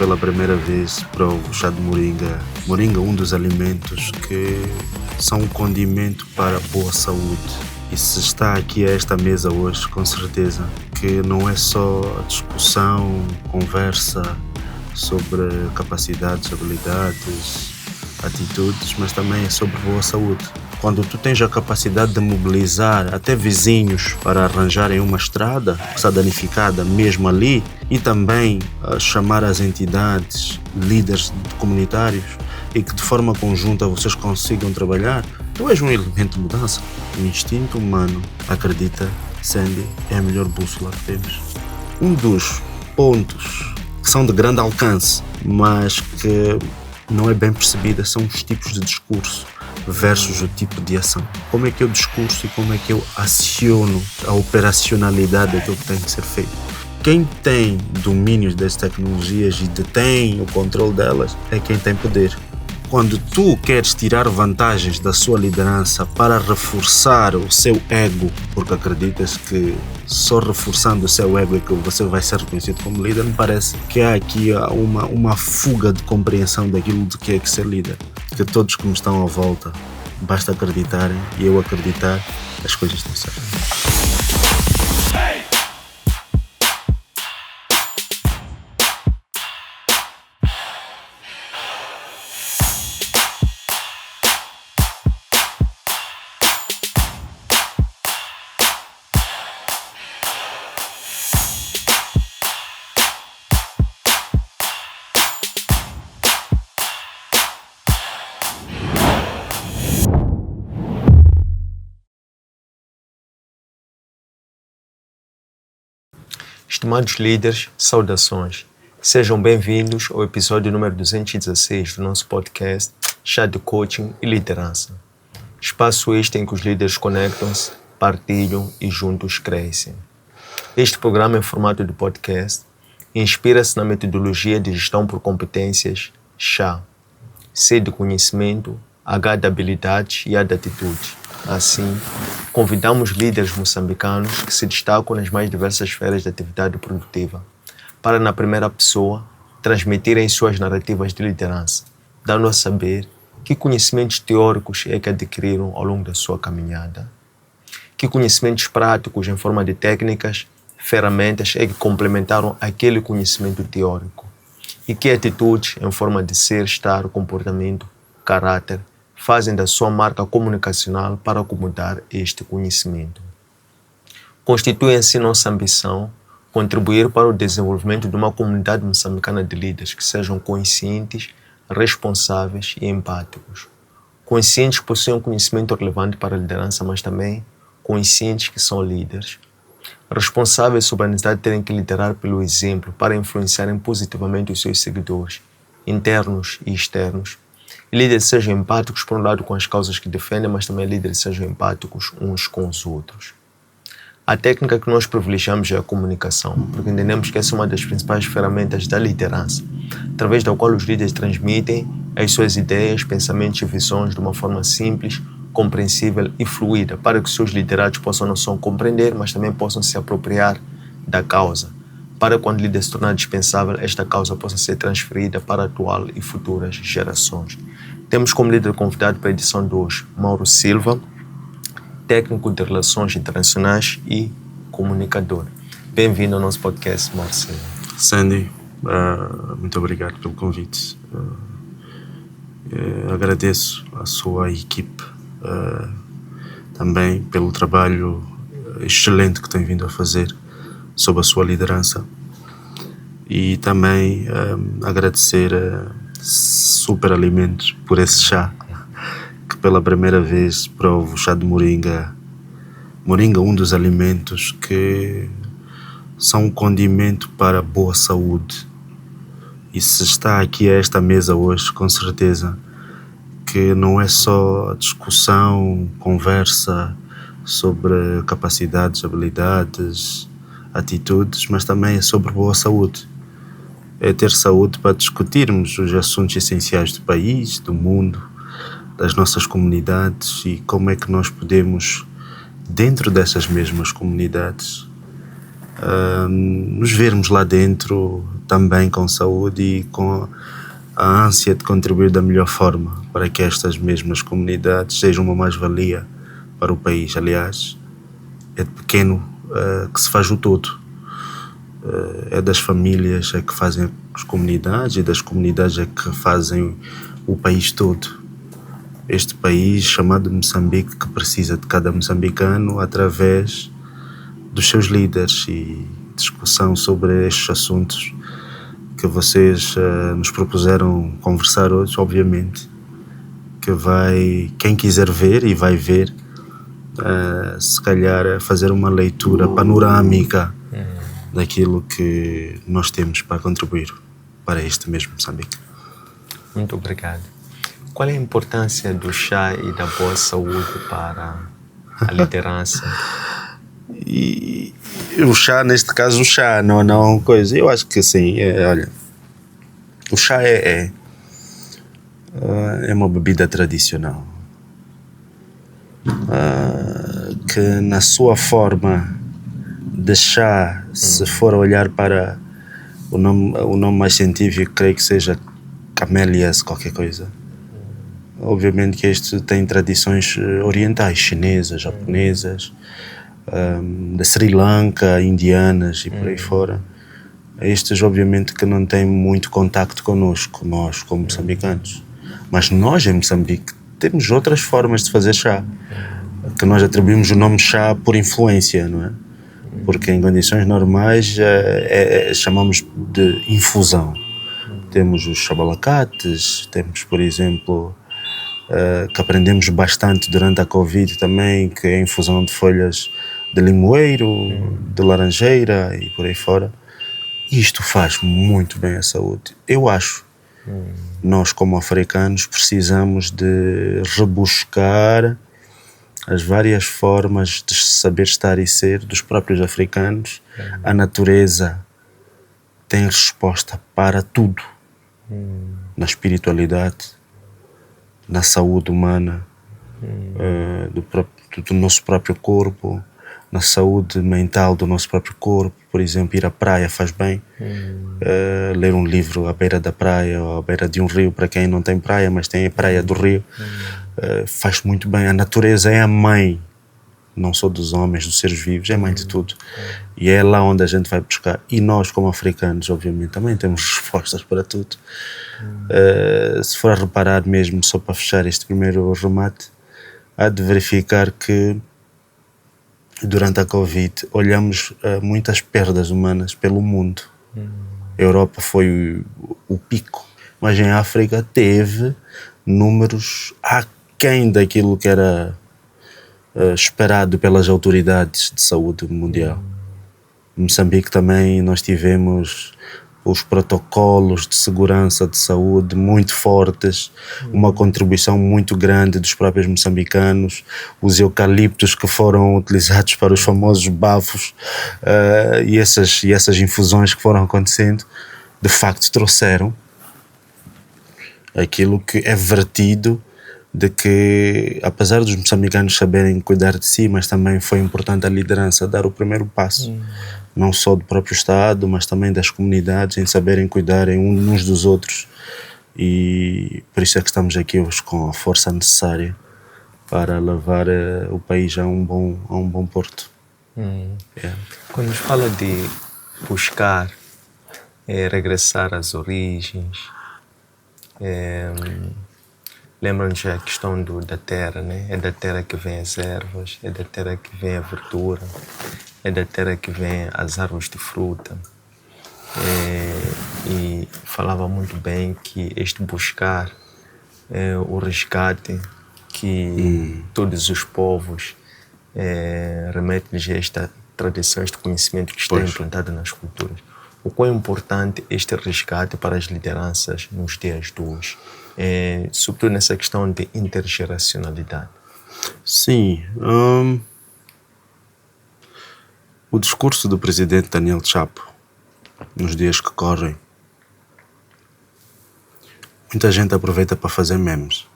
pela primeira vez provo chá de moringa. Moringa é um dos alimentos que são um condimento para a boa saúde. E se está aqui a esta mesa hoje, com certeza que não é só a discussão, conversa sobre capacidades, habilidades, atitudes, mas também é sobre boa saúde. Quando tu tens a capacidade de mobilizar até vizinhos para arranjarem uma estrada que está danificada mesmo ali e também chamar as entidades, líderes comunitários e que de forma conjunta vocês consigam trabalhar, tu és um elemento de mudança. O instinto humano, acredita, Sandy, é a melhor bússola que temos. Um dos pontos que são de grande alcance, mas que não é bem percebida, são os tipos de discurso versus o tipo de ação. Como é que eu discurso e como é que eu aciono a operacionalidade daquilo que tem que ser feito. Quem tem domínios das tecnologias e detém o controle delas é quem tem poder. Quando tu queres tirar vantagens da sua liderança para reforçar o seu ego, porque acreditas que só reforçando o seu ego é que você vai ser reconhecido como líder, me parece que há aqui uma fuga de compreensão daquilo de que é que ser líder. Que todos que me estão à volta, basta acreditarem e eu acreditar, as coisas estão certas. Estimados líderes, saudações. Sejam bem-vindos ao episódio número 216 do nosso podcast Chá de Coaching e Liderança. Espaço este em que os líderes conectam-se, partilham e juntos crescem. Este programa em formato de podcast inspira-se na metodologia de gestão por competências CHA. C de conhecimento, H de habilidades e A de atitude. Assim, convidamos líderes moçambicanos que se destacam nas mais diversas esferas de atividade produtiva para, na primeira pessoa, transmitirem suas narrativas de liderança, dando a saber que conhecimentos teóricos é que adquiriram ao longo da sua caminhada, que conhecimentos práticos em forma de técnicas, ferramentas é que complementaram aquele conhecimento teórico e que atitudes em forma de ser, estar, comportamento, caráter, fazem da sua marca comunicacional para acomodar este conhecimento. Constitui assim nossa ambição contribuir para o desenvolvimento de uma comunidade moçambicana de líderes que sejam conscientes, responsáveis e empáticos. Conscientes que possuem um conhecimento relevante para a liderança, mas também conscientes que são líderes. Responsáveis sobre a necessidade de terem que liderar pelo exemplo para influenciarem positivamente os seus seguidores, internos e externos. Líderes sejam empáticos, por um lado, com as causas que defendem, mas também líderes sejam empáticos uns com os outros. A técnica que nós privilegiamos é a comunicação, porque entendemos que essa é uma das principais ferramentas da liderança, através da qual os líderes transmitem as suas ideias, pensamentos e visões de uma forma simples, compreensível e fluida, para que os seus liderados possam não só compreender, mas também possam se apropriar da causa, para quando o líder se tornar dispensável, esta causa possa ser transferida para a atual e futuras gerações. Temos como líder convidado para a edição de hoje Mauro Silva, técnico de relações internacionais e comunicador. Bem-vindo ao nosso podcast, Mauro Silva. Sandy, muito obrigado pelo convite. Agradeço à sua equipe também pelo trabalho excelente que tem vindo a fazer sob a sua liderança e também agradecer a Super Alimentos por esse chá que pela primeira vez provo chá de moringa. Moringa é um dos alimentos que são um condimento para a boa saúde e se está aqui a esta mesa hoje, com certeza que não é só a discussão, conversa sobre capacidades, habilidades, atitudes, mas também é sobre boa saúde. É ter saúde para discutirmos os assuntos essenciais do país, do mundo, das nossas comunidades e como é que nós podemos, dentro dessas mesmas comunidades, nos vermos lá dentro também com saúde e com a ânsia de contribuir da melhor forma para que estas mesmas comunidades sejam uma mais-valia para o país. Aliás, é de pequeno que se faz o todo. É das famílias que fazem as comunidades e das comunidades que fazem o país todo. Este país chamado Moçambique, que precisa de cada moçambicano através dos seus líderes, e discussão sobre estes assuntos que vocês nos propuseram conversar hoje, obviamente, que quem quiser ver e vai ver, se calhar fazer uma leitura panorâmica daquilo que nós temos para contribuir para este mesmo Moçambique. Muito obrigado. Qual é a importância do chá e da boa saúde para a liderança? E o chá, neste caso, não coisa. Eu acho que sim. Olha, o chá é uma bebida tradicional que, na sua forma de chá, se for olhar para o nome mais científico, creio que seja Camellias qualquer coisa. Obviamente que este tem tradições orientais, chinesas, japonesas, da Sri Lanka, indianas e por aí fora. Estes, obviamente, que não têm muito contacto connosco, nós como moçambicanos. Mas nós, em Moçambique, temos outras formas de fazer chá, que nós atribuímos o nome chá por influência, não é? Porque em condições normais chamamos de infusão. Temos os chabalacates, temos, por exemplo, que aprendemos bastante durante a Covid também, que é a infusão de folhas de limoeiro, de laranjeira e por aí fora. Isto faz muito bem à saúde. Eu acho. Nós, como africanos, precisamos de rebuscar as várias formas de saber estar e ser dos próprios africanos. A natureza tem resposta para tudo. Na espiritualidade, na saúde humana, do nosso próprio corpo, na saúde mental do nosso próprio corpo. Por exemplo, ir à praia faz bem. Ler um livro à beira da praia ou à beira de um rio, para quem não tem praia, mas tem a praia do rio, faz muito bem. A natureza é a mãe, não só dos homens, dos seres vivos, é a mãe de tudo. E é lá onde a gente vai buscar. E nós, como africanos, obviamente, também temos respostas para tudo. Se for a reparar mesmo, só para fechar este primeiro remate, há de verificar que durante a Covid olhamos muitas perdas humanas pelo mundo. A Europa foi o pico, mas em África teve números aquém daquilo que era esperado pelas autoridades de saúde mundial. Em Moçambique também nós tivemos os protocolos de segurança de saúde muito fortes, uma contribuição muito grande dos próprios moçambicanos, os eucaliptos que foram utilizados para os famosos bafos, e essas infusões que foram acontecendo, de facto trouxeram aquilo que é vertido, de que, apesar dos moçambicanos saberem cuidar de si, mas também foi importante a liderança dar o primeiro passo, não só do próprio Estado, mas também das comunidades, em saberem cuidarem uns dos outros. E por isso é que estamos aqui hoje com a força necessária para levar o país a um bom porto. Quando nos fala de buscar regressar às origens, lembram-nos a questão da terra, né? É da terra que vêm as ervas, é da terra que vem a verdura, é da terra que vêm as árvores de fruta. E falava muito bem que este buscar o resgate que todos os povos remetem-lhes a esta tradição, este conhecimento que está implantado nas culturas. O quão é importante este resgate para as lideranças nos dias de hoje, sobretudo nessa questão de intergeracionalidade? Sim. O discurso do presidente Daniel Chapo, nos dias que correm, muita gente aproveita para fazer memes.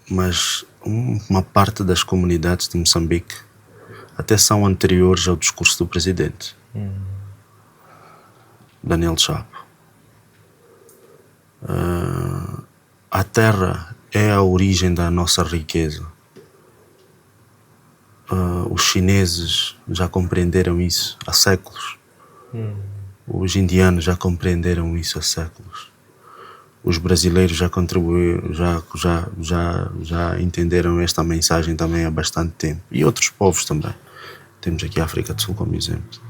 Mas uma parte das comunidades de Moçambique até são anteriores ao discurso do presidente Daniel Chapo. A terra é a origem da nossa riqueza. Os chineses já compreenderam isso há séculos. Os indianos já compreenderam isso há séculos. Os brasileiros já contribuíram, já entenderam esta mensagem também há bastante tempo. E outros povos também. Temos aqui a África do Sul como exemplo.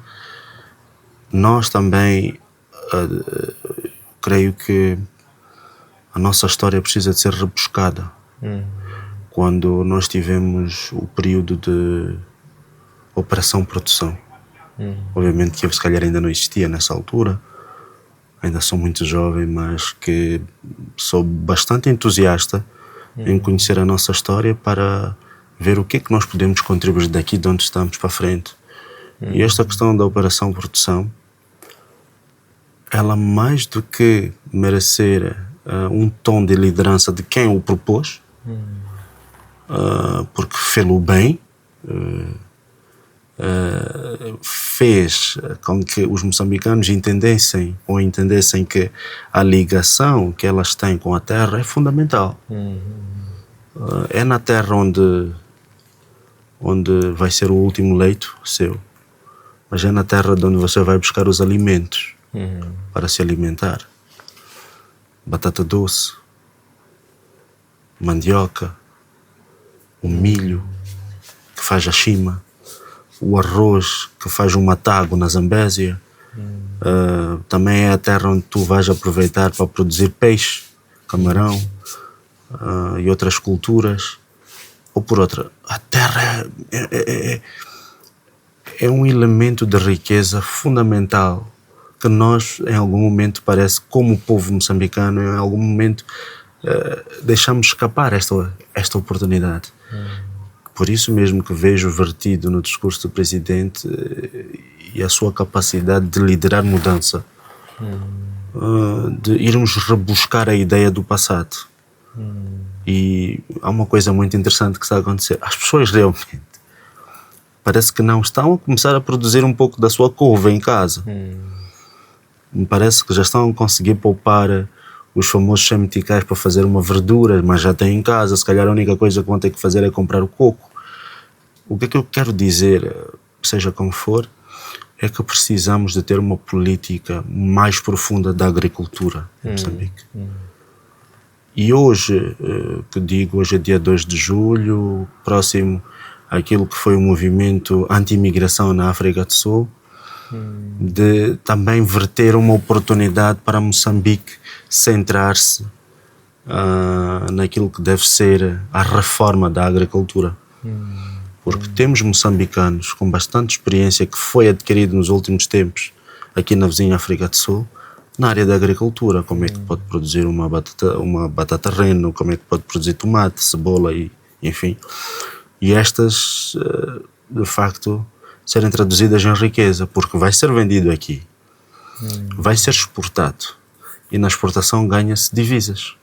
Nós também, creio que a nossa história precisa de ser rebuscada. Quando nós tivemos o período de Operação Produção. Obviamente que eu, se calhar, ainda não existia nessa altura. Ainda sou muito jovem, mas que sou bastante entusiasta em conhecer a nossa história para ver o que é que nós podemos contribuir daqui de onde estamos para frente. E esta questão da Operação Produção, ela mais do que merecer um tom de liderança de quem o propôs, porque fez-o bem, fez com que os moçambicanos entendessem que a ligação que elas têm com a terra é fundamental. É na terra onde vai ser o último leito seu, mas é na terra de onde você vai buscar os alimentos para se alimentar. Batata doce, mandioca, o milho que faz a chima, o arroz que faz o matago na Zambésia. Também é a terra onde tu vais aproveitar para produzir peixe, camarão e outras culturas. Ou por outra, a terra é um elemento de riqueza fundamental que nós, em algum momento, parece, como o povo moçambicano, em algum momento deixamos escapar esta oportunidade. Por isso mesmo que vejo vertido no discurso do presidente e a sua capacidade de liderar mudança, de irmos rebuscar a ideia do passado. E há uma coisa muito interessante que está a acontecer. As pessoas realmente parece que não estão a começar a produzir um pouco da sua couve em casa. Me parece que já estão a conseguir poupar os famosos 100 meticais para fazer uma verdura, mas já têm em casa. Se calhar a única coisa que vão ter que fazer é comprar o coco. O que é que eu quero dizer, seja como for, é que precisamos de ter uma política mais profunda da agricultura em Moçambique. E hoje, hoje é dia 2 de julho, próximo àquilo que foi o movimento anti-imigração na África do Sul, de também verter uma oportunidade para Moçambique centrar-se naquilo que deve ser a reforma da agricultura. Porque temos moçambicanos com bastante experiência que foi adquirido nos últimos tempos aqui na vizinha África do Sul, na área da agricultura. Como é que pode produzir uma batata reno, como é que pode produzir tomate, cebola e enfim. E estas, de facto, serem traduzidas em riqueza, porque vai ser vendido aqui, vai ser exportado, e na exportação ganha-se divisas.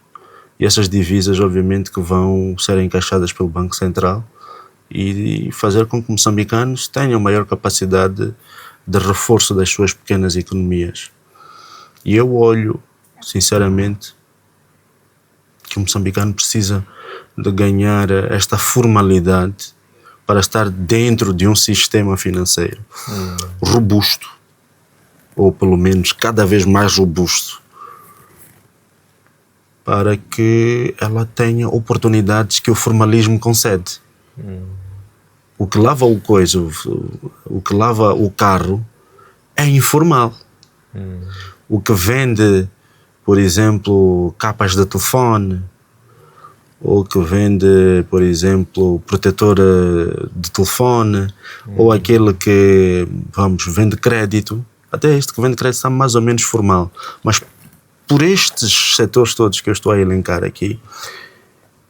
E essas divisas, obviamente, que vão ser encaixadas pelo Banco Central e fazer com que moçambicanos tenham maior capacidade de reforço das suas pequenas economias. E eu olho, sinceramente, que o moçambicano precisa de ganhar esta formalidade para estar dentro de um sistema financeiro robusto, ou pelo menos cada vez mais robusto, para que ela tenha oportunidades que o formalismo concede. O que lava o que lava o carro é informal. O que vende, por exemplo, capas de telefone, ou que vende, por exemplo, protetor de telefone, ou aquele que, vende crédito. Até este que vende crédito está mais ou menos formal. Mas por estes setores todos que eu estou a elencar aqui,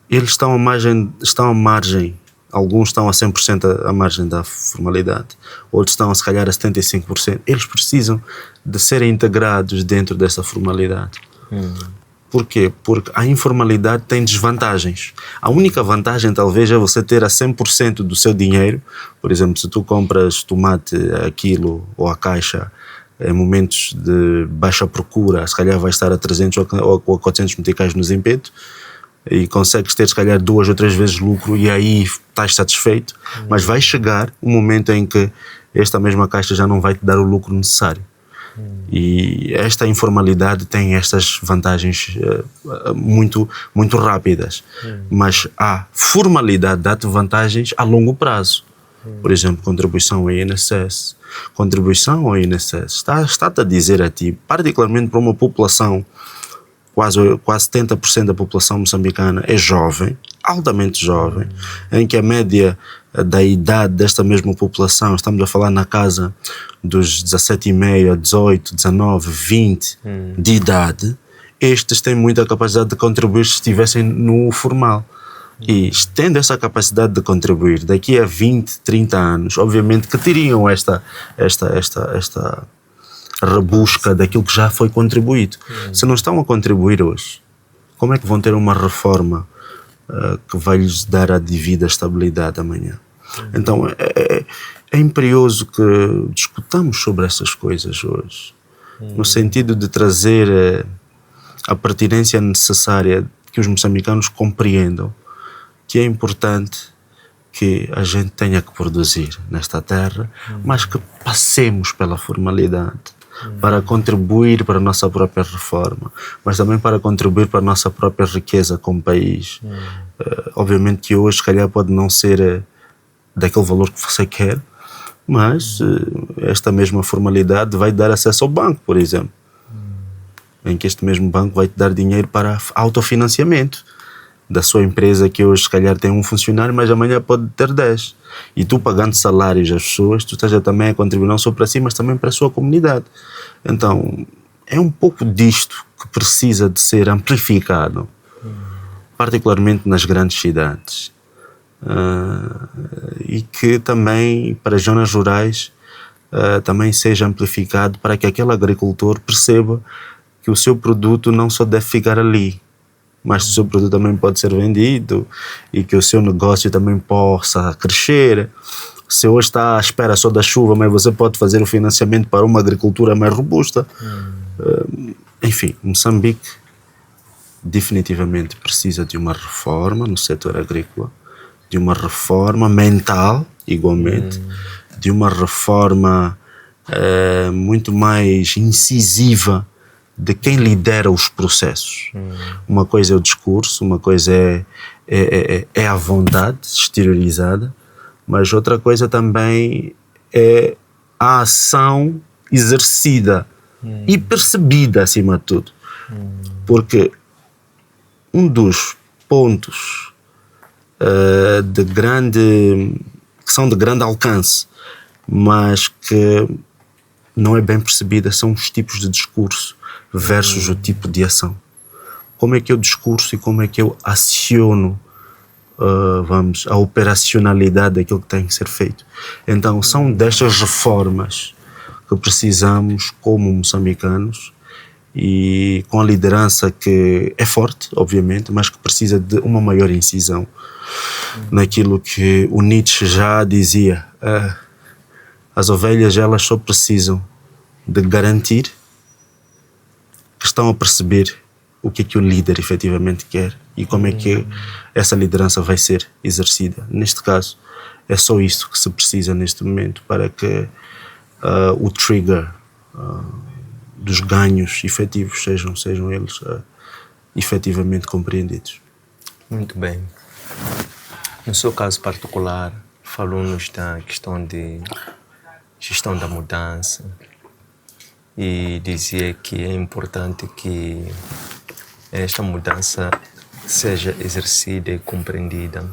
eles estão à margem, alguns estão a 100% à margem da formalidade, outros estão se calhar a 75%. Eles precisam de serem integrados dentro dessa formalidade. Porquê? Porque a informalidade tem desvantagens. A única vantagem talvez é você ter a 100% do seu dinheiro. Por exemplo, se tu compras tomate a quilo ou a caixa em momentos de baixa procura, se calhar vai estar a 300 ou a 400 meticais no Zimpeto e consegues ter se calhar 2 ou 3 vezes lucro e aí estás satisfeito. Mas vai chegar um momento em que esta mesma caixa já não vai te dar o lucro necessário. E esta informalidade tem estas vantagens muito, muito rápidas. Mas a formalidade dá-te vantagens a longo prazo. Por exemplo, contribuição ao INSS. Contribuição ao INSS está-te a dizer a ti, particularmente para uma população, quase 70% da população moçambicana é jovem, altamente jovem, em que a média da idade desta mesma população, estamos a falar na casa dos 17,5 a 18, 19, 20 de idade, estes têm muita capacidade de contribuir se estivessem no formal. E tendo essa capacidade de contribuir daqui a 20, 30 anos, obviamente que teriam esta rebusca daquilo que já foi contribuído. Se não estão a contribuir hoje, como é que vão ter uma reforma que vai lhes dar a devida estabilidade amanhã? Então é imperioso que discutamos sobre essas coisas hoje, no sentido de trazer a pertinência necessária que os moçambicanos compreendam que é importante que a gente tenha que produzir nesta terra, mas que passemos pela formalidade para contribuir para a nossa própria reforma, mas também para contribuir para a nossa própria riqueza como país. Obviamente que hoje, se calhar, pode não ser daquele valor que você quer, mas esta mesma formalidade vai dar acesso ao banco, por exemplo, em que este mesmo banco vai te dar dinheiro para autofinanciamento da sua empresa, que hoje se calhar tem um funcionário, mas amanhã pode ter 10. E tu pagando salários às pessoas, tu estás também a contribuir não só para si, mas também para a sua comunidade. Então, é um pouco disto que precisa de ser amplificado, particularmente nas grandes cidades. E que também, para as zonas rurais, também seja amplificado para que aquele agricultor perceba que o seu produto não só deve ficar ali, mas o seu produto também pode ser vendido e que o seu negócio também possa crescer. Se hoje está à espera só da chuva, mas você pode fazer o financiamento para uma agricultura mais robusta. Enfim, Moçambique definitivamente precisa de uma reforma no setor agrícola, de uma reforma mental, igualmente, de uma reforma muito mais incisiva de quem lidera os processos. Uma coisa é o discurso, uma coisa é a vontade exteriorizada, mas outra coisa também é a ação exercida e percebida acima de tudo. Porque um dos pontos que são de grande alcance, mas que não é bem percebida, são os tipos de discurso versus o tipo de ação. Como é que eu discurso e como é que eu aciono a operacionalidade daquilo que tem que ser feito. Então são destas reformas que precisamos como moçambicanos, e com a liderança que é forte, obviamente, mas que precisa de uma maior incisão naquilo que o Nietzsche já dizia. As ovelhas, elas só precisam de garantir que estão a perceber o que o líder efetivamente quer e como é que essa liderança vai ser exercida. Neste caso, é só isso que se precisa neste momento para que o trigger dos ganhos efetivos sejam eles efetivamente compreendidos. Muito bem. No seu caso particular, falou-nos da questão de gestão da mudança e dizia que é importante que esta mudança seja exercida e compreendida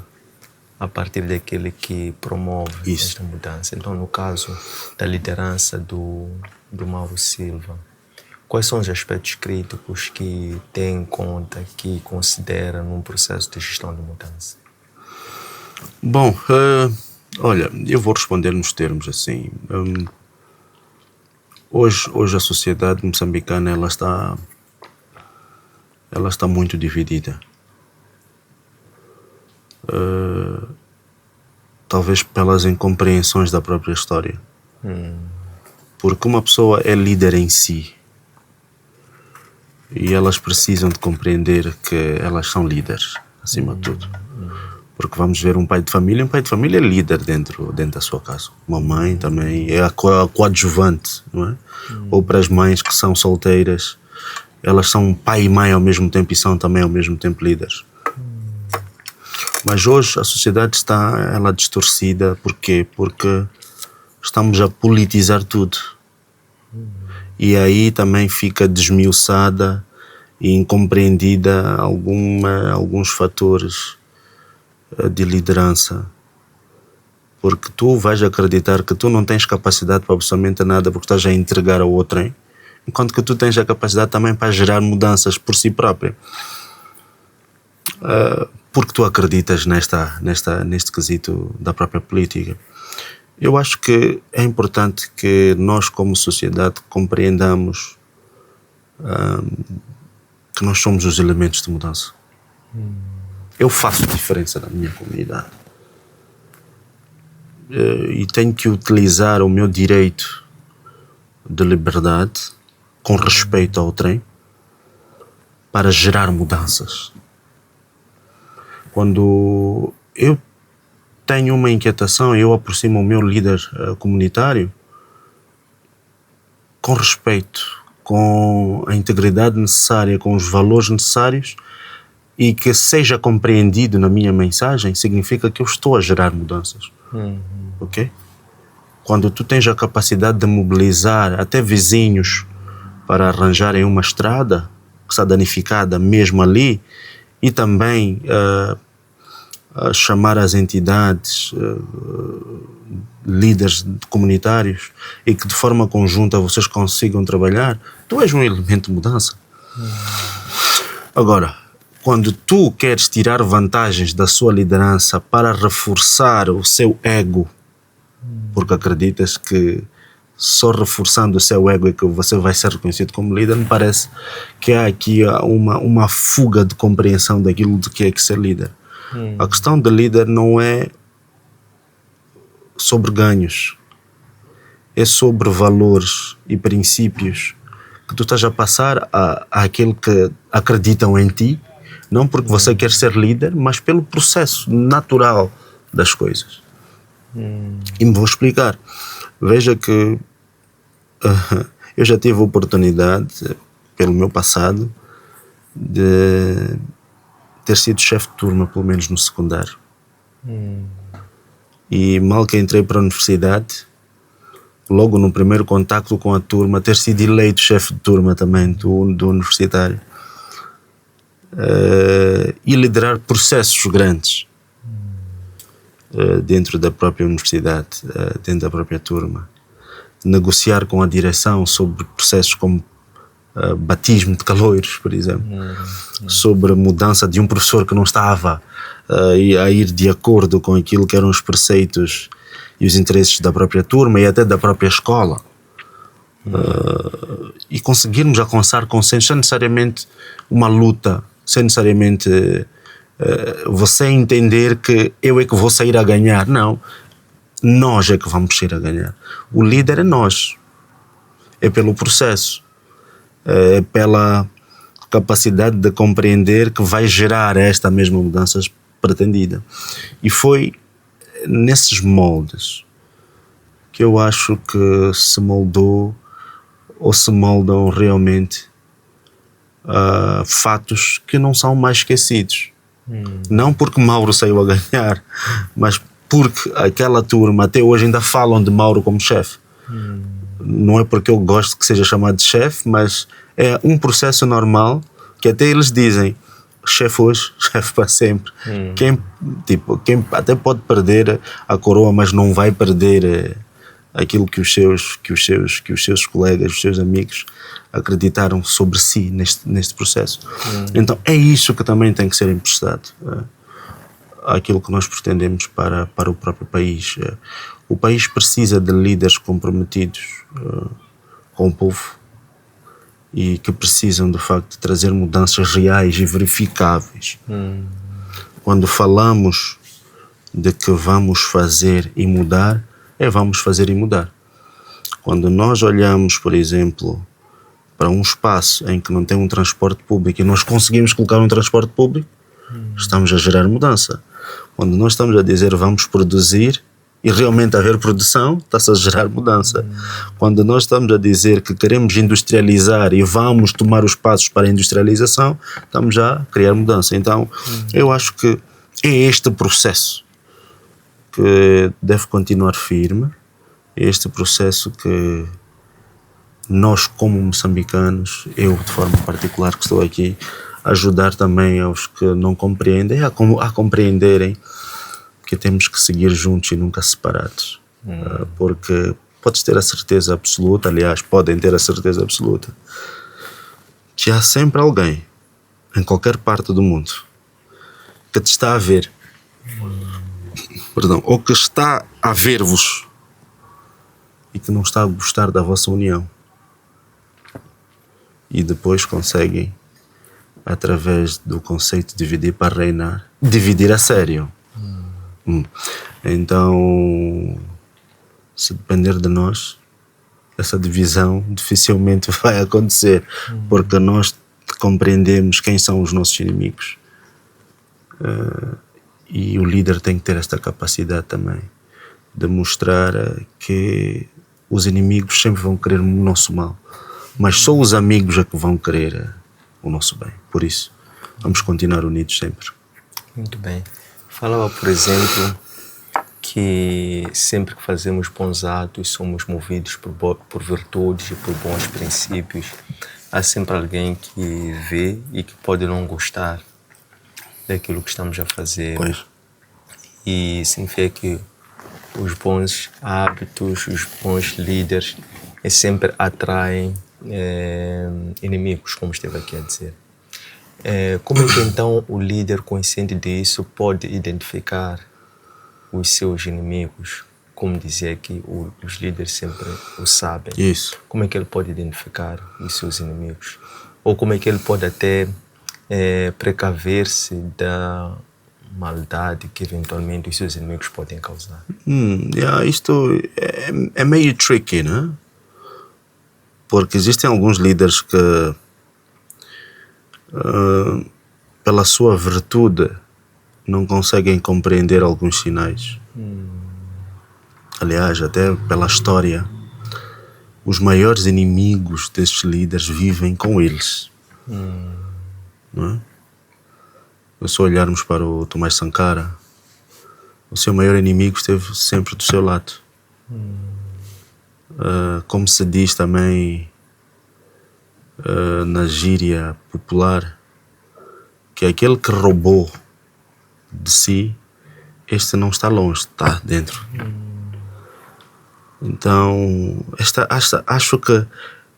a partir daquele que promove esta mudança. Então, no caso da liderança do Mauro Silva, quais são os aspectos críticos que tem em conta, que considera num processo de gestão de mudança? Bom, olha, eu vou responder nos termos assim. Hoje a sociedade moçambicana ela está ela está muito dividida. Talvez pelas incompreensões da própria história. Porque uma pessoa é líder em si. E elas precisam de compreender que elas são líderes, acima de tudo. Porque vamos ver um pai de família é líder dentro da sua casa. Uma mãe também é a coadjuvante, não é? Ou para as mães que são solteiras, elas são pai e mãe ao mesmo tempo e são também ao mesmo tempo líderes. Mas hoje a sociedade está distorcida. Porquê? Porque estamos a politizar tudo. E aí também fica desmiuçada e incompreendida alguns fatores de liderança. Porque tu vais acreditar que tu não tens capacidade para absolutamente nada porque estás a entregar a outrem, enquanto que tu tens a capacidade também para gerar mudanças por si própria. Porque tu acreditas neste quesito da própria política. Eu acho que é importante que nós, como sociedade, compreendamos que nós somos os elementos de mudança. Eu faço diferença na minha comunidade. E tenho que utilizar o meu direito de liberdade, com respeito ao trem, para gerar mudanças. Quando eu tenho uma inquietação, eu aproximo o meu líder comunitário com respeito, com a integridade necessária, com os valores necessários, e que seja compreendido na minha mensagem, significa que eu estou a gerar mudanças. Ok? Quando tu tens a capacidade de mobilizar até vizinhos para arranjarem uma estrada que está danificada mesmo ali, e também chamar as entidades, líderes comunitários, e que de forma conjunta vocês consigam trabalhar, tu és um elemento de mudança. Agora, quando tu queres tirar vantagens da sua liderança para reforçar o seu ego, porque acreditas que só reforçando o seu ego é que você vai ser reconhecido como líder, me parece que há aqui uma fuga de compreensão daquilo de que é que ser líder. A questão de líder não é sobre ganhos, é sobre valores e princípios que tu estás a passar àquele que acreditam em ti, não porque você quer ser líder, mas pelo processo natural das coisas. E me vou explicar. Veja que eu já tive a oportunidade, pelo meu passado, de ter sido chefe de turma, pelo menos no secundário. E mal que entrei para a universidade, logo no primeiro contacto com a turma, ter sido eleito chefe de turma também do universitário. E liderar processos grandes dentro da própria universidade, dentro da própria turma. Negociar com a direção sobre processos como batismo de caloiros, por exemplo, sobre a mudança de um professor que não estava a ir de acordo com aquilo que eram os preceitos e os interesses da própria turma e até da própria escola. E conseguirmos alcançar consenso sem necessariamente uma luta, sem necessariamente você entender que eu é que vou sair a ganhar. Não, nós é que vamos sair a ganhar. O líder é nós, é pelo processo, é pela capacidade de compreender que vai gerar esta mesma mudança pretendida. E foi nesses moldes que eu acho que se moldou ou se moldam realmente fatos que não são mais esquecidos. Não porque Mauro saiu a ganhar, mas porque aquela turma até hoje ainda falam de Mauro como chefe. Não é porque eu gosto que seja chamado de chefe, mas é um processo normal que até eles dizem chefe hoje, chefe para sempre. Quem até pode perder a coroa, mas não vai perder aquilo que os seus colegas, os seus amigos acreditaram sobre si neste processo. Então é isso que também tem que ser emprestado àquilo que nós pretendemos para o próprio país. O país precisa de líderes comprometidos com o povo e que precisam, de facto, de trazer mudanças reais e verificáveis. Quando falamos de que vamos fazer e mudar, vamos fazer e mudar. Quando nós olhamos, por exemplo, para um espaço em que não tem um transporte público e nós conseguimos colocar um transporte público, estamos a gerar mudança. Quando nós estamos a dizer vamos produzir e realmente haver produção, está-se a gerar mudança. Quando nós estamos a dizer que queremos industrializar e vamos tomar os passos para a industrialização, estamos já a criar mudança. Então, eu acho que é este processo que deve continuar firme, é este processo que nós, como moçambicanos, eu de forma particular que estou aqui, ajudar também aos que não compreendem, a compreenderem que temos que seguir juntos e nunca separados. Porque podes ter a certeza absoluta, aliás, podem ter a certeza absoluta, que há sempre alguém, em qualquer parte do mundo, que te está a ver, ou que está a ver-vos e que não está a gostar da vossa união. E depois conseguem, através do conceito de dividir para reinar, dividir a sério. Então, se depender de nós, essa divisão dificilmente vai acontecer, porque nós compreendemos quem são os nossos inimigos, e o líder tem que ter esta capacidade também de mostrar que os inimigos sempre vão querer o nosso mal, mas só os amigos é que vão querer o nosso bem. Por isso, vamos continuar unidos sempre. Muito bem. Falava, por exemplo, que sempre que fazemos bons atos, somos movidos por virtudes e por bons princípios. Há sempre alguém que vê e que pode não gostar daquilo que estamos a fazer. Pois. E significa que os bons hábitos, os bons líderes sempre atraem inimigos, como esteve aqui a dizer. Como é que então o líder consciente disso pode identificar os seus inimigos? Como dizia aqui, os líderes sempre o sabem. Isso. Como é que ele pode identificar os seus inimigos? Ou como é que ele pode até precaver-se da maldade que eventualmente os seus inimigos podem causar? Isto é meio tricky, né? Porque existem alguns líderes que pela sua virtude não conseguem compreender alguns sinais. Aliás, até pela história, os maiores inimigos destes líderes vivem com eles. Não é? Se olharmos para o Tomás Sankara, o seu maior inimigo esteve sempre do seu lado. Como se diz também na gíria popular, que aquele que roubou de si, este não está longe, está dentro. Então, acho que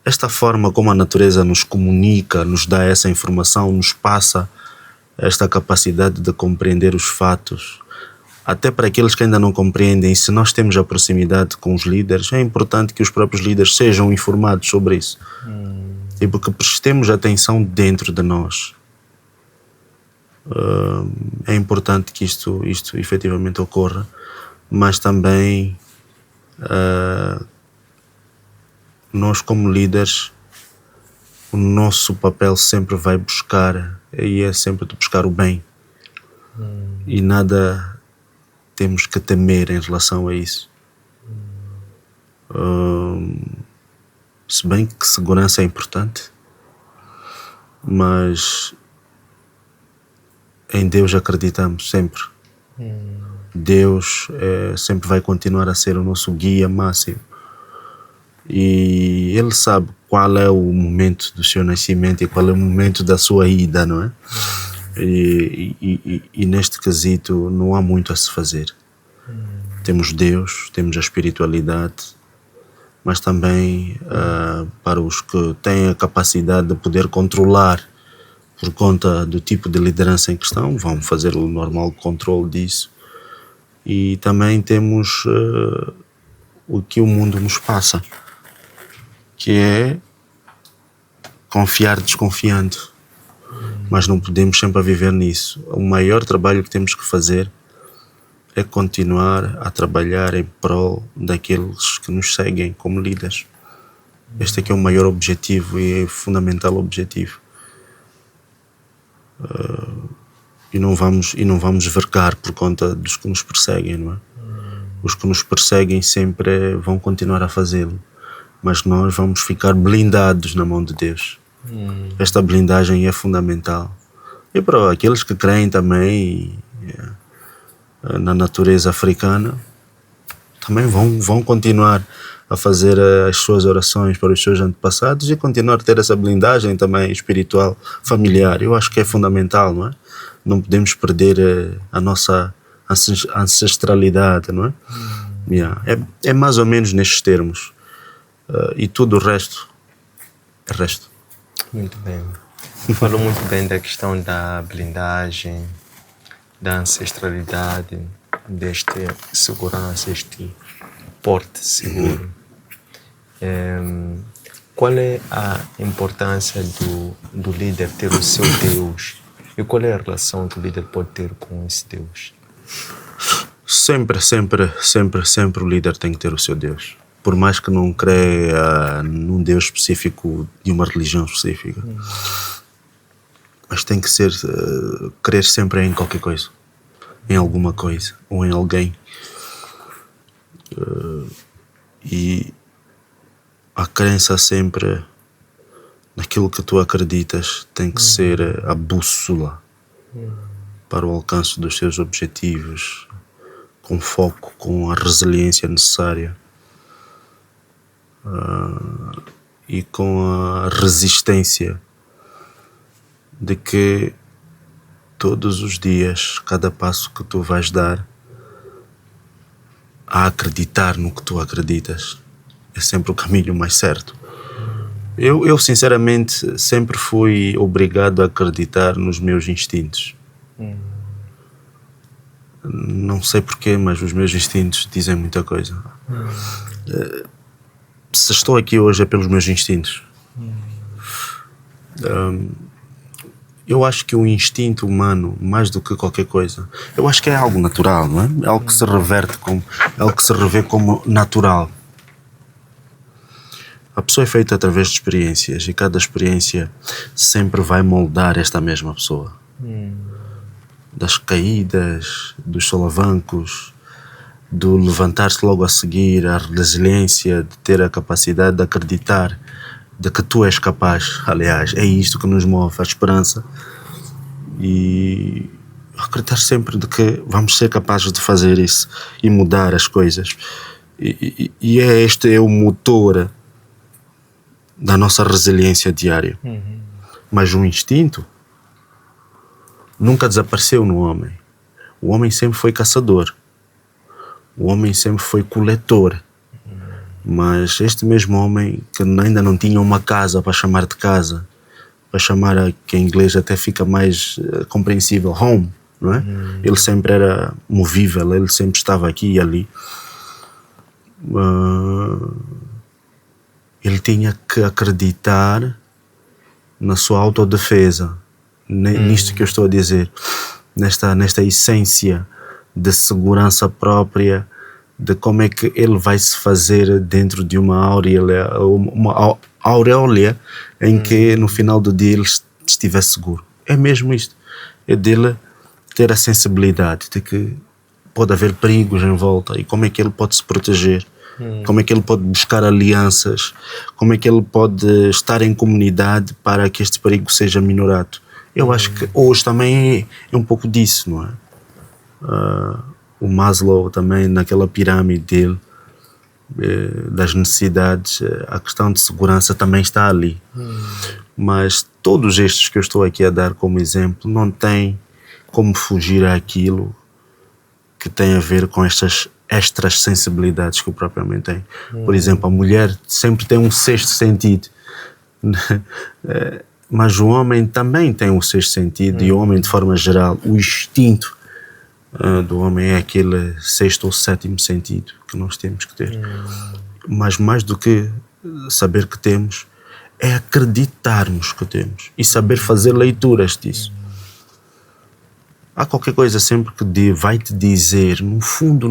esta forma como a natureza nos comunica, nos dá essa informação, nos passa esta capacidade de compreender os fatos, até para aqueles que ainda não compreendem. Se nós temos a proximidade com os líderes, é importante que os próprios líderes sejam informados sobre isso. E porque prestemos atenção dentro de nós. É importante que isto efetivamente ocorra, mas também nós como líderes, o nosso papel sempre vai buscar, e é sempre de buscar o bem. E nada temos que temer em relação a isso. Se bem que segurança é importante, mas em Deus acreditamos sempre. Deus sempre vai continuar a ser o nosso guia máximo. E Ele sabe qual é o momento do seu nascimento e qual é o momento da sua ida, não é? E neste quesito não há muito a se fazer. Temos Deus, temos a espiritualidade, mas também para os que têm a capacidade de poder controlar por conta do tipo de liderança em questão, vão fazer o normal controle disso. E também temos o que o mundo nos passa, que é confiar desconfiando, mas não podemos sempre viver nisso. O maior trabalho que temos que fazer é continuar a trabalhar em prol daqueles que nos seguem como líderes. Este aqui é o maior objetivo e é fundamental objetivo. E não vamos vercar por conta dos que nos perseguem, não é? Os que nos perseguem sempre vão continuar a fazê-lo, mas nós vamos ficar blindados na mão de Deus. Esta blindagem é fundamental. E para aqueles que creem também na natureza africana, também vão continuar a fazer as suas orações para os seus antepassados e continuar a ter essa blindagem também espiritual, familiar. Eu acho que é fundamental, não é? Não podemos perder a nossa ancestralidade, não é? É mais ou menos nestes termos. E tudo o resto é resto. Muito bem. Falou muito bem da questão da blindagem, da ancestralidade, deste segurança, este porte seguro. Qual é a importância do líder ter o seu Deus? E qual é a relação que o líder pode ter com esse Deus? Sempre o líder tem que ter o seu Deus. Por mais que não creia num Deus específico, de uma religião específica. Mas tem que crer sempre em qualquer coisa. Em alguma coisa. Ou em alguém. E a crença sempre naquilo que tu acreditas tem que ser a bússola para o alcance dos seus objetivos, com foco, com a resiliência necessária e com a resistência de que todos os dias, cada passo que tu vais dar, a acreditar no que tu acreditas é sempre o caminho mais certo. Eu sinceramente sempre fui obrigado a acreditar nos meus instintos. Não sei porquê, mas os meus instintos dizem muita coisa. Se estou aqui hoje é pelos meus instintos. Eu acho que o instinto humano, mais do que qualquer coisa, eu acho que é algo natural, não é? É algo que se reverte como, é algo que se revê como natural. A pessoa é feita através de experiências e cada experiência sempre vai moldar esta mesma pessoa. Das caídas, dos solavancos, do levantar-se logo a seguir, a resiliência, de ter a capacidade de acreditar de que tu és capaz. Aliás, é isto que nos move, a esperança. E acreditar sempre de que vamos ser capazes de fazer isso e mudar as coisas. E este é o motor da nossa resiliência diária. Mas o instinto nunca desapareceu no homem. O homem sempre foi caçador. O homem sempre foi coletor. Mas este mesmo homem que ainda não tinha uma casa para chamar de casa, para chamar, que em inglês até fica mais compreensível, home, não é? Ele sempre era movível, ele sempre estava aqui e ali. Ele tinha que acreditar na sua autodefesa, nisto que eu estou a dizer, nesta essência de segurança própria, de como é que ele vai se fazer dentro de uma auréola em que no final do dia ele estiver seguro. É mesmo isto, é dele ter a sensibilidade de que pode haver perigos em volta e como é que ele pode se proteger. Como é que ele pode buscar alianças, como é que ele pode estar em comunidade para que este perigo seja minorado. Eu acho que hoje também é um pouco disso, não é? O Maslow também, naquela pirâmide dele, das necessidades, a questão de segurança também está ali. Mas todos estes que eu estou aqui a dar como exemplo não tem como fugir àquilo que tem a ver com estas extras sensibilidades que o próprio homem tem. Por exemplo, a mulher sempre tem um sexto sentido, mas o homem também tem um sexto sentido, e o homem, de forma geral, o instinto do homem é aquele sexto ou sétimo sentido que nós temos que ter. Mas mais do que saber que temos, é acreditarmos que temos e saber fazer leituras disso. Há qualquer coisa sempre que vai te dizer, no fundo,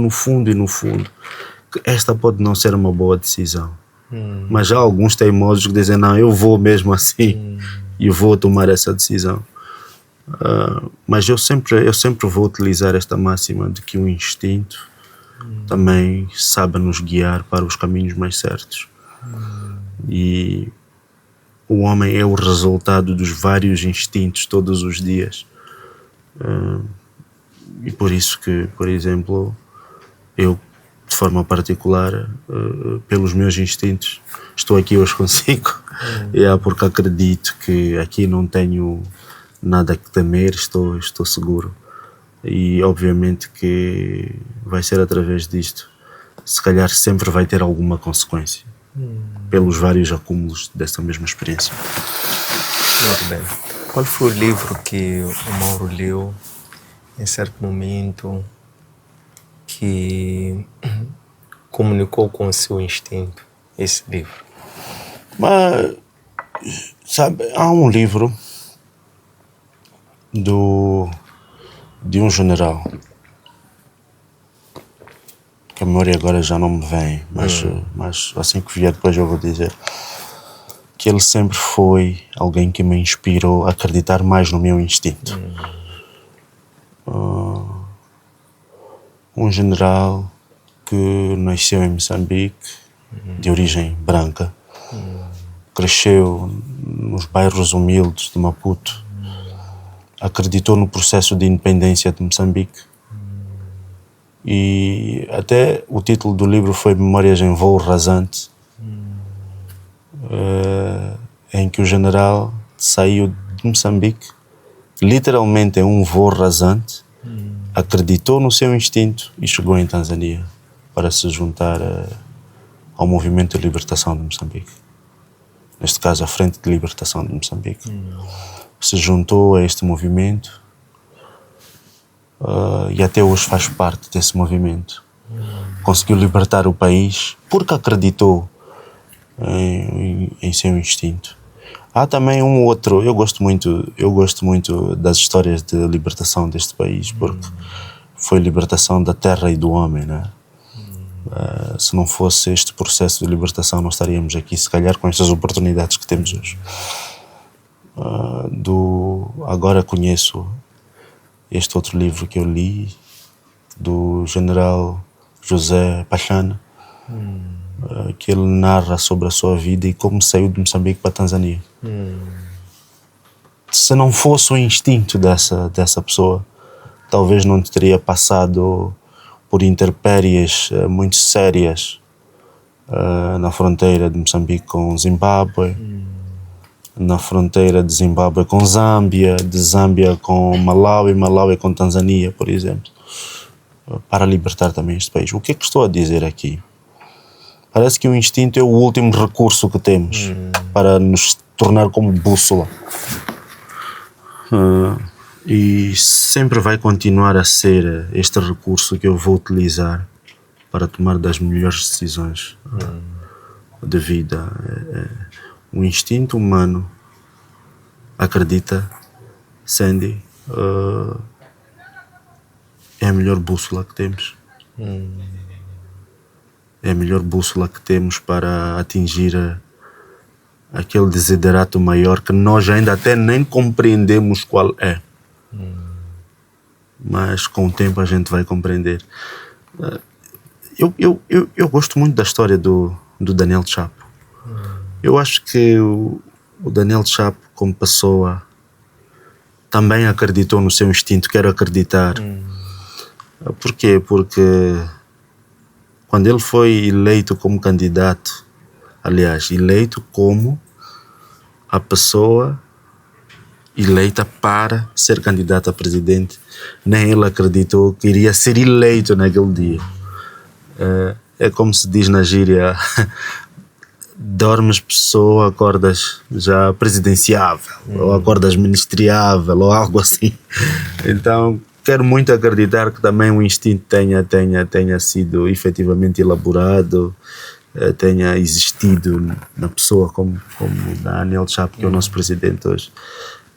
que esta pode não ser uma boa decisão. Mas há alguns teimosos que dizem, não, eu vou mesmo assim e vou tomar essa decisão. Mas eu sempre vou utilizar esta máxima de que o instinto também sabe nos guiar para os caminhos mais certos. E o homem é o resultado dos vários instintos todos os dias. E por isso que, por exemplo, eu, de forma particular, pelos meus instintos, estou aqui hoje consigo. Porque acredito que aqui não tenho nada que temer, estou seguro. E obviamente que vai ser através disto. Se calhar sempre vai ter alguma consequência, pelos vários acúmulos dessa mesma experiência. Muito bem. Qual foi o livro que o Mauro leu em certo momento que comunicou com o seu instinto, esse livro? Mas, sabe, há um livro de um general, que a memória agora já não me vem, mas assim que vier depois eu vou dizer, que ele sempre foi alguém que me inspirou a acreditar mais no meu instinto. Um general que nasceu em Moçambique, de origem branca, cresceu nos bairros humildes de Maputo, acreditou no processo de independência de Moçambique e até o título do livro foi Memórias em Voo Rasante, em que o general saiu de Moçambique literalmente em um voo rasante, acreditou no seu instinto e chegou em Tanzânia para se juntar ao movimento de libertação de Moçambique, neste caso a Frente de Libertação de Moçambique. Se juntou a este movimento e até hoje faz parte desse movimento. Conseguiu libertar o país porque acreditou em seu instinto. Há também um outro, eu gosto muito das histórias de libertação deste país, porque foi libertação da terra e do homem, né? Se não fosse este processo de libertação, não estaríamos aqui, se calhar, com estas oportunidades que temos hoje. Agora conheço este outro livro que eu li, do general José Pachana, que ele narra sobre a sua vida e como saiu de Moçambique para a Tanzânia. Se não fosse o instinto dessa pessoa, talvez não teria passado por intempéries muito sérias na fronteira de Moçambique com Zimbábue, na fronteira de Zimbábue com Zâmbia, de Zâmbia com Malawi, Malawi com Tanzânia, por exemplo, para libertar também este país. O que é que estou a dizer aqui? Parece que o instinto é o último recurso que temos para nos tornar como bússola. E sempre vai continuar a ser este recurso que eu vou utilizar para tomar das melhores decisões de vida. O instinto humano, acredita, Sandy, é a melhor bússola que temos. É a melhor bússola que temos para atingir aquele desiderato maior que nós ainda até nem compreendemos qual é. Mas com o tempo a gente vai compreender. Eu gosto muito da história do Daniel Chapo. Eu acho que o Daniel Chapo, como pessoa, também acreditou no seu instinto, quero acreditar. Por quê? Porque quando ele foi eleito como candidato, aliás, eleito como a pessoa eleita para ser candidato a presidente, nem ele acreditou que iria ser eleito naquele dia. É como se diz na gíria, dormes pessoa, acordas já presidenciável, ou acordas ministriável, ou algo assim. Então, quero muito acreditar que também o instinto tenha sido efetivamente elaborado tenha existido na pessoa como Daniel Chapo, que é o nosso presidente hoje.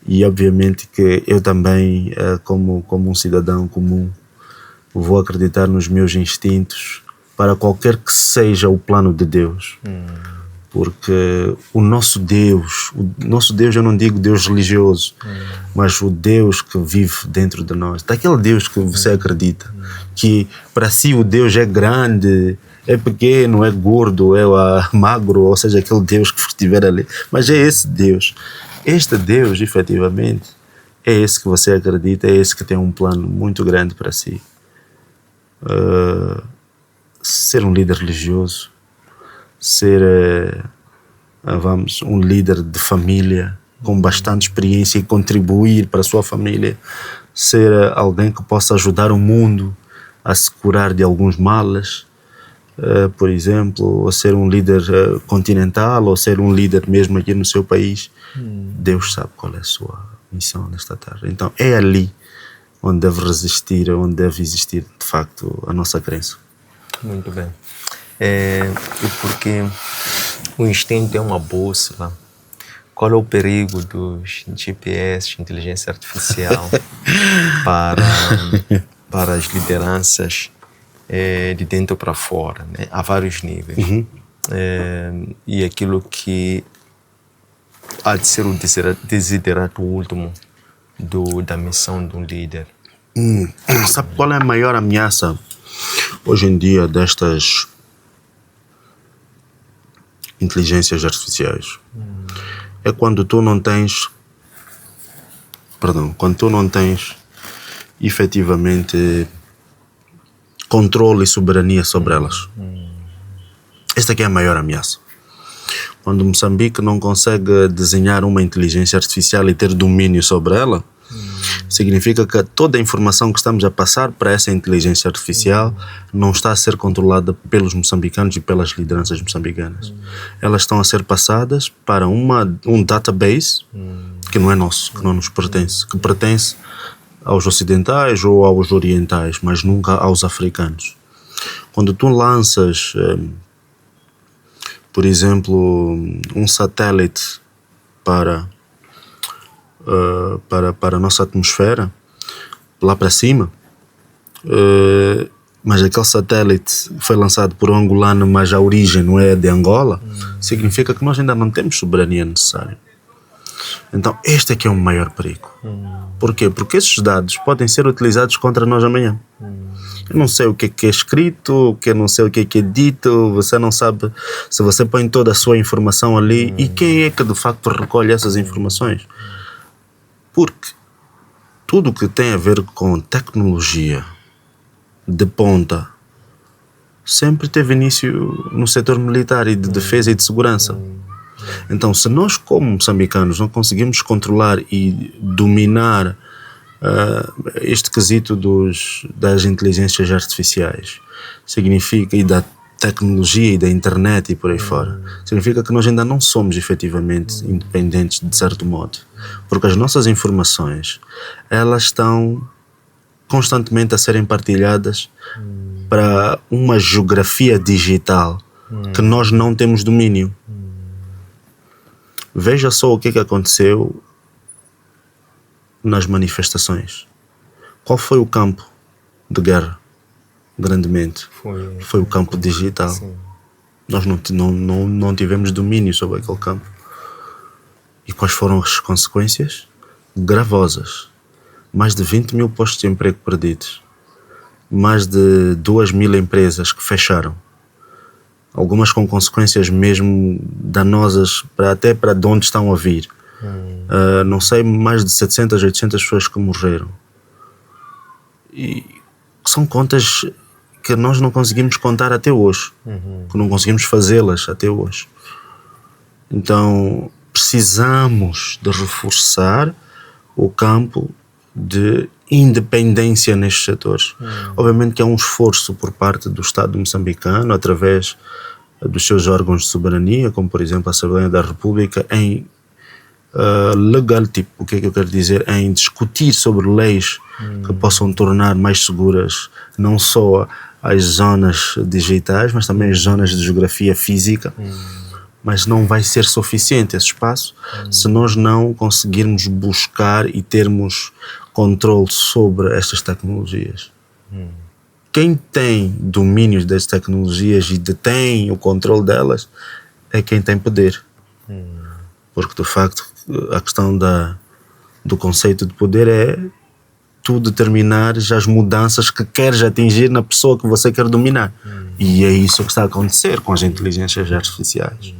E obviamente que eu também, como um cidadão comum, vou acreditar nos meus instintos para qualquer que seja o plano de Deus. Porque o nosso Deus, eu não digo Deus religioso, mas o Deus que vive dentro de nós, daquele Deus que você acredita, que para si o Deus é grande, é pequeno, é gordo, é magro, ou seja, aquele Deus que estiver ali, mas é esse Deus. Este Deus, efetivamente, é esse que você acredita, é esse que tem um plano muito grande para si. Ser um líder religioso, ser um líder de família com bastante experiência e contribuir para a sua família, ser alguém que possa ajudar o mundo a se curar de alguns males, por exemplo, ou ser um líder continental, ou ser um líder mesmo aqui no seu país. Deus sabe qual é a sua missão nesta tarde. Então é ali onde deve resistir, onde deve existir de facto a nossa crença. Muito bem. E porque o instinto é uma bússola, qual é o perigo dos GPS, inteligência artificial, para as lideranças de dentro para fora, né? A vários níveis. E aquilo que há de ser o desiderato último da missão de um líder. Sabe qual é a maior ameaça hoje em dia destas inteligências artificiais? É quando tu não tens efetivamente controle e soberania sobre elas. Esta aqui é a maior ameaça. Quando Moçambique não consegue desenhar uma inteligência artificial e ter domínio sobre ela, significa que toda a informação que estamos a passar para essa inteligência artificial não está a ser controlada pelos moçambicanos e pelas lideranças moçambicanas. Elas estão a ser passadas para um database que não é nosso, que não nos pertence, que pertence aos ocidentais ou aos orientais, mas nunca aos africanos. Quando tu lanças, por exemplo, um satélite para a nossa atmosfera, lá para cima, mas aquele satélite foi lançado por um angolano, mas a origem não é de Angola, significa que nós ainda não temos soberania necessária. Então este é que é o maior perigo. Por quê? Porque esses dados podem ser utilizados contra nós amanhã. Eu não sei o que é escrito, eu não sei o que é dito, você não sabe se você põe toda a sua informação ali, e quem é que de facto recolhe essas informações. Porque tudo que tem a ver com tecnologia de ponta sempre teve início no setor militar e de defesa e de segurança. Então, se nós como moçambicanos não conseguimos controlar e dominar este quesito das inteligências artificiais, significa, e da tecnologia e da internet e por aí fora, significa que nós ainda não somos efetivamente independentes de certo modo, porque as nossas informações, elas estão constantemente a serem partilhadas para uma geografia digital que nós não temos domínio. Veja só o que aconteceu nas manifestações. Qual foi o campo de guerra? Grandemente foi o campo digital. Sim. Nós não tivemos domínio sobre aquele campo. E quais foram as consequências? Gravosas. Mais de 20 mil postos de emprego perdidos. Mais de 2.000 empresas que fecharam. Algumas com consequências mesmo danosas até para de onde estão a vir. Não sei, mais de 700, 800 pessoas que morreram. E são contas que nós não conseguimos contar até hoje, que não conseguimos fazê-las até hoje. Então precisamos de reforçar o campo de independência nestes setores. Obviamente que é um esforço por parte do Estado moçambicano, através dos seus órgãos de soberania, como por exemplo a Assembleia da República, em o que é que eu quero dizer? Em discutir sobre leis que possam tornar mais seguras não só as zonas digitais, mas também as zonas de geografia física. Mas não vai ser suficiente esse espaço se nós não conseguirmos buscar e termos controle sobre estas tecnologias. Quem tem domínios das tecnologias e detém o controle delas é quem tem poder. Porque, de facto, a questão do conceito de poder é tu determinares as mudanças que queres atingir na pessoa que você quer dominar. E é isso que está a acontecer com as inteligências artificiais.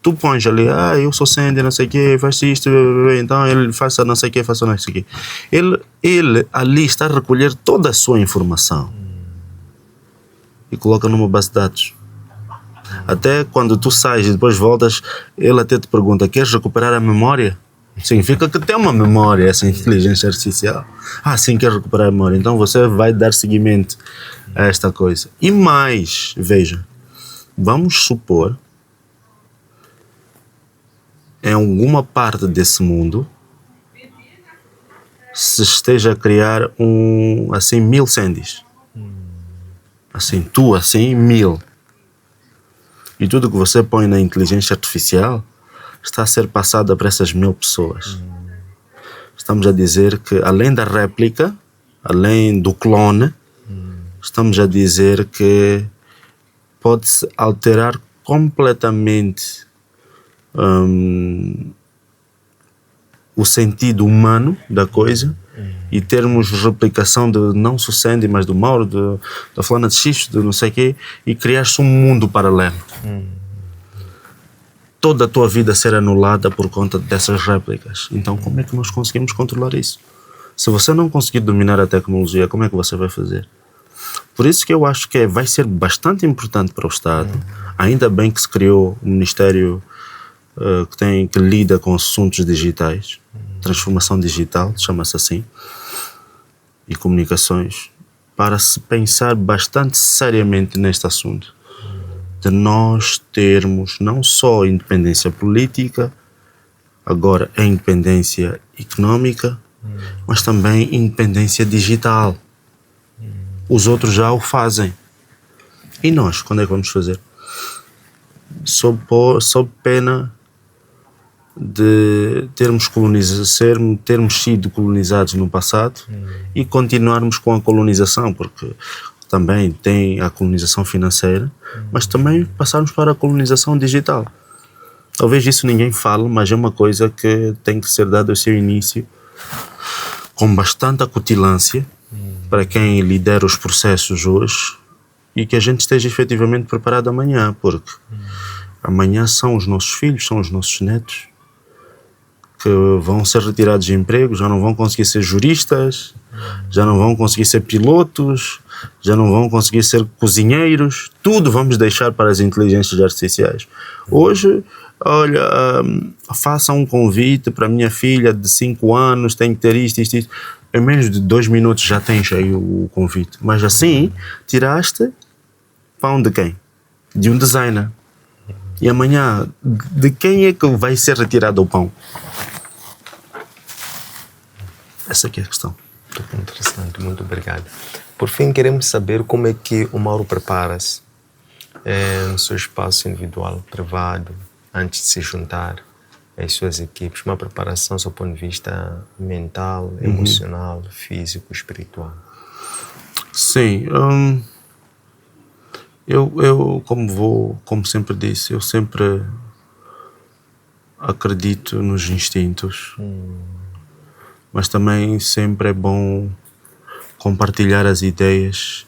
Tu pões ali, eu sou Sandy, não sei o quê, faz isto, então ele faça não sei o quê, faça não sei o quê. Ele ali está a recolher toda a sua informação e coloca numa base de dados. Até quando tu sais e depois voltas, ele até te pergunta, queres recuperar a memória? Significa que tem uma memória essa inteligência artificial. Sim, quer recuperar a memória. Então você vai dar seguimento a esta coisa. E mais, veja, vamos supor em alguma parte desse mundo se esteja a criar assim 1000 Sandys. Assim, tu, assim, 1000. E tudo que você põe na inteligência artificial está a ser passado para essas 1000 pessoas. Estamos a dizer que, além da réplica, além do clone, estamos a dizer que pode-se alterar completamente o sentido humano da coisa e termos replicação de não só Sandy, mas do Mauro, da fulana de X, de não sei o quê, e criar-se um mundo paralelo. Toda a tua vida ser anulada por conta dessas réplicas. Então como é que nós conseguimos controlar isso? Se você não conseguir dominar a tecnologia, como é que você vai fazer? Por isso que eu acho que vai ser bastante importante para o Estado. Ainda bem que se criou um Ministério que lida com assuntos digitais, transformação digital, chama-se assim, e comunicações, para se pensar bastante seriamente neste assunto, de nós termos não só independência política, agora a independência económica, mas também independência digital. Os outros já o fazem. E nós, quando é que vamos fazer? Sob pena de termos sido colonizados no passado e continuarmos com a colonização, porque também tem a colonização financeira, mas também passarmos para a colonização digital. Talvez isso ninguém fale, mas é uma coisa que tem que ser dada ao seu início com bastante acutilância para quem lidera os processos hoje e que a gente esteja efetivamente preparado amanhã, porque amanhã são os nossos filhos, são os nossos netos que vão ser retirados de emprego, já não vão conseguir ser juristas, já não vão conseguir ser pilotos, já não vão conseguir ser cozinheiros, tudo vamos deixar para as inteligências artificiais. Hoje, olha, faça um convite para a minha filha de 5 anos, tem que ter isto. Em menos de 2 minutos já tens aí o convite. Mas assim, tiraste pão de quem? De um designer. E amanhã, de quem é que vai ser retirado o pão? Essa aqui é a questão. Muito interessante, muito obrigado. Por fim, queremos saber como é que o Mauro prepara-se no seu espaço individual, privado, antes de se juntar às suas equipes. Uma preparação do ponto de vista mental, emocional, físico, espiritual. Sim. Eu como sempre disse, eu sempre acredito nos instintos, mas também sempre é bom compartilhar as ideias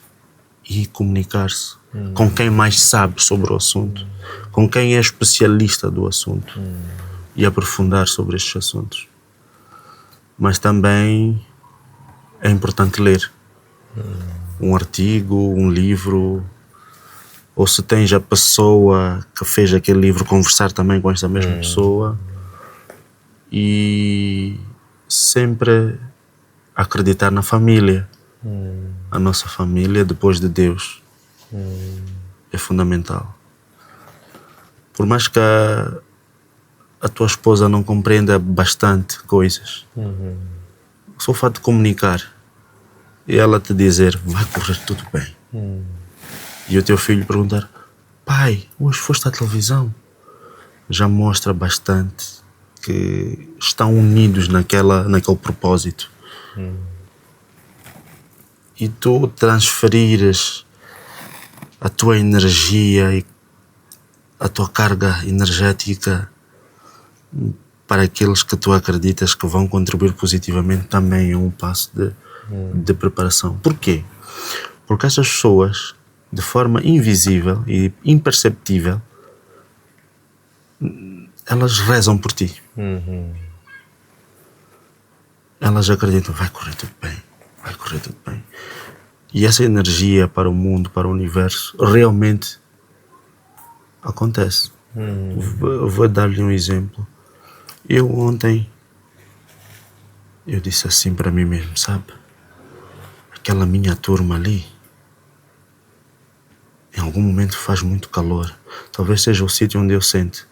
e comunicar-se com quem mais sabe sobre o assunto, com quem é especialista do assunto e aprofundar sobre estes assuntos. Mas também é importante ler um artigo, um livro, ou se tens a pessoa que fez aquele livro, conversar também com esta mesma pessoa e sempre acreditar na família. A nossa família, depois de Deus, é fundamental. Por mais que a tua esposa não compreenda bastante coisas, só o fato de comunicar e ela te dizer, vai correr tudo bem, E o teu filho perguntar: pai, hoje foste à televisão? Já mostra bastante que estão unidos naquele propósito. E tu transferires a tua energia e a tua carga energética para aqueles que tu acreditas que vão contribuir positivamente também é um passo de preparação. Porquê? Porque essas pessoas, de forma invisível e imperceptível, elas rezam por ti. Elas acreditam: vai correr tudo bem, vai correr tudo bem. E essa energia para o mundo, para o universo, realmente acontece. Vou dar-lhe um exemplo. Eu ontem, eu disse assim para mim mesmo, sabe? Aquela minha turma ali, em algum momento faz muito calor. Talvez seja o sítio onde eu sento.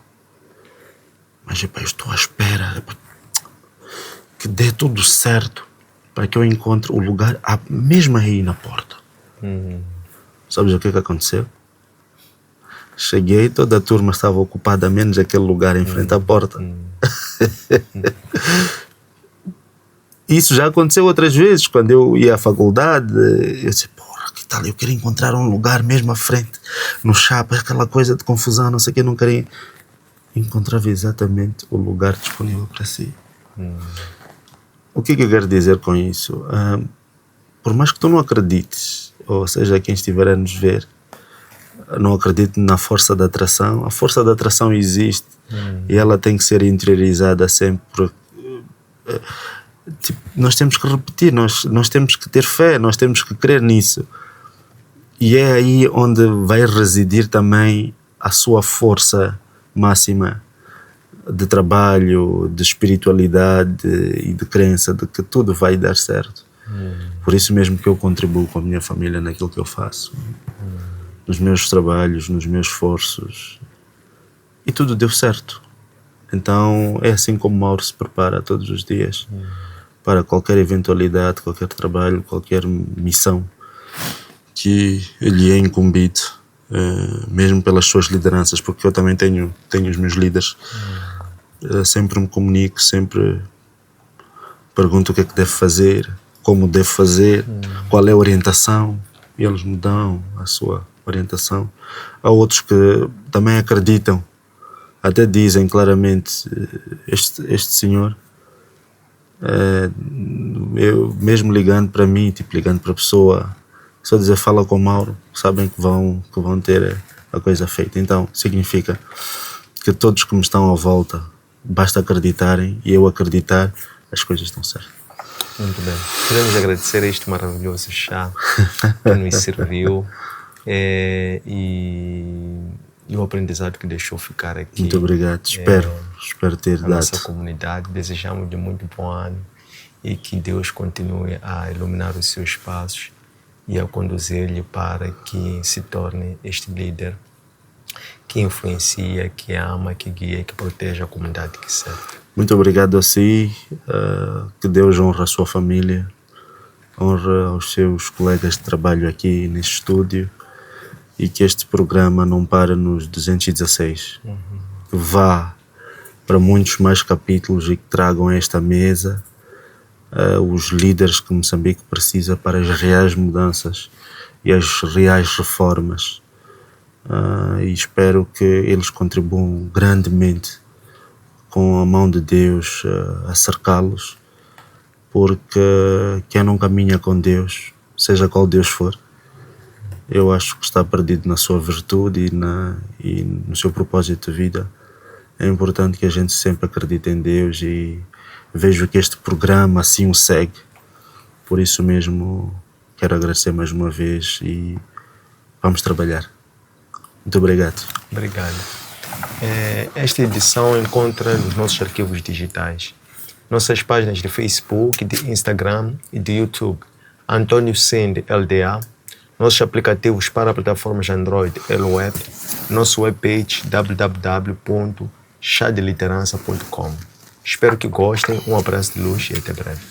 Mas eu estou à espera que dê tudo certo para que eu encontre o lugar mesmo aí na porta. Sabes o que aconteceu? Cheguei, toda a turma estava ocupada, menos aquele lugar em frente à porta. Isso já aconteceu outras vezes, quando eu ia à faculdade. Eu disse: porra, que tal? Eu quero encontrar um lugar mesmo à frente, no chapa, aquela coisa de confusão, não sei o que, eu não queria. Encontrava exatamente o lugar disponível para si. O que eu quero dizer com isso? Por mais que tu não acredites, ou seja, quem estiver a nos ver, não acredite na força da atração, a força da atração existe e ela tem que ser interiorizada sempre. Nós temos que repetir, nós temos que ter fé, nós temos que crer nisso. E é aí onde vai residir também a sua força máxima de trabalho, de espiritualidade e de crença de que tudo vai dar certo. Por isso mesmo que eu contribuo com a minha família naquilo que eu faço, nos meus trabalhos, nos meus esforços, e tudo deu certo. Então é assim como Mauro se prepara todos os dias para qualquer eventualidade, qualquer trabalho, qualquer missão que lhe é incumbido, mesmo pelas suas lideranças, porque eu também tenho os meus líderes. Sempre me comunico, sempre pergunto o que é que devo fazer, como devo fazer, qual é a orientação, e eles me dão a sua orientação. Há outros que também acreditam, até dizem claramente: este senhor, eu mesmo ligando para mim, ligando para a pessoa, só dizer fala com o Mauro, sabem que vão ter a coisa feita. Então significa que todos que me estão à volta, basta acreditarem, e eu acreditar, as coisas estão certas. Muito bem. Queremos agradecer a este maravilhoso chá que nos serviu e o aprendizado que deixou ficar aqui. Muito obrigado. Espero ter dado. Nossa comunidade. Desejamos de muito bom ano e que Deus continue a iluminar os seus passos e a conduzir-lhe para que se torne este líder que influencia, que ama, que guia, que protege a comunidade que serve. Muito obrigado a si, que Deus honre a sua família, honre aos seus colegas de trabalho aqui neste estúdio, e que este programa não pare nos 216, que vá para muitos mais capítulos e que tragam a esta mesa os líderes que Moçambique precisa para as reais mudanças e as reais reformas. E espero que eles contribuam grandemente com a mão de Deus a cercá-los, porque quem não caminha com Deus, seja qual Deus for, eu acho que está perdido na sua virtude e no seu propósito de vida. É importante que a gente sempre acredite em Deus, e vejo que este programa assim o segue. Por isso mesmo quero agradecer mais uma vez e vamos trabalhar. Muito obrigado. Obrigado. Esta edição encontra nos nossos arquivos digitais, nossas páginas de Facebook, de Instagram e de YouTube, Antônio Sende LDA, nossos aplicativos para plataformas Android L-Web, nosso webpage www.chadeliderança.com. Espero que gostem, um abraço de luz e até breve.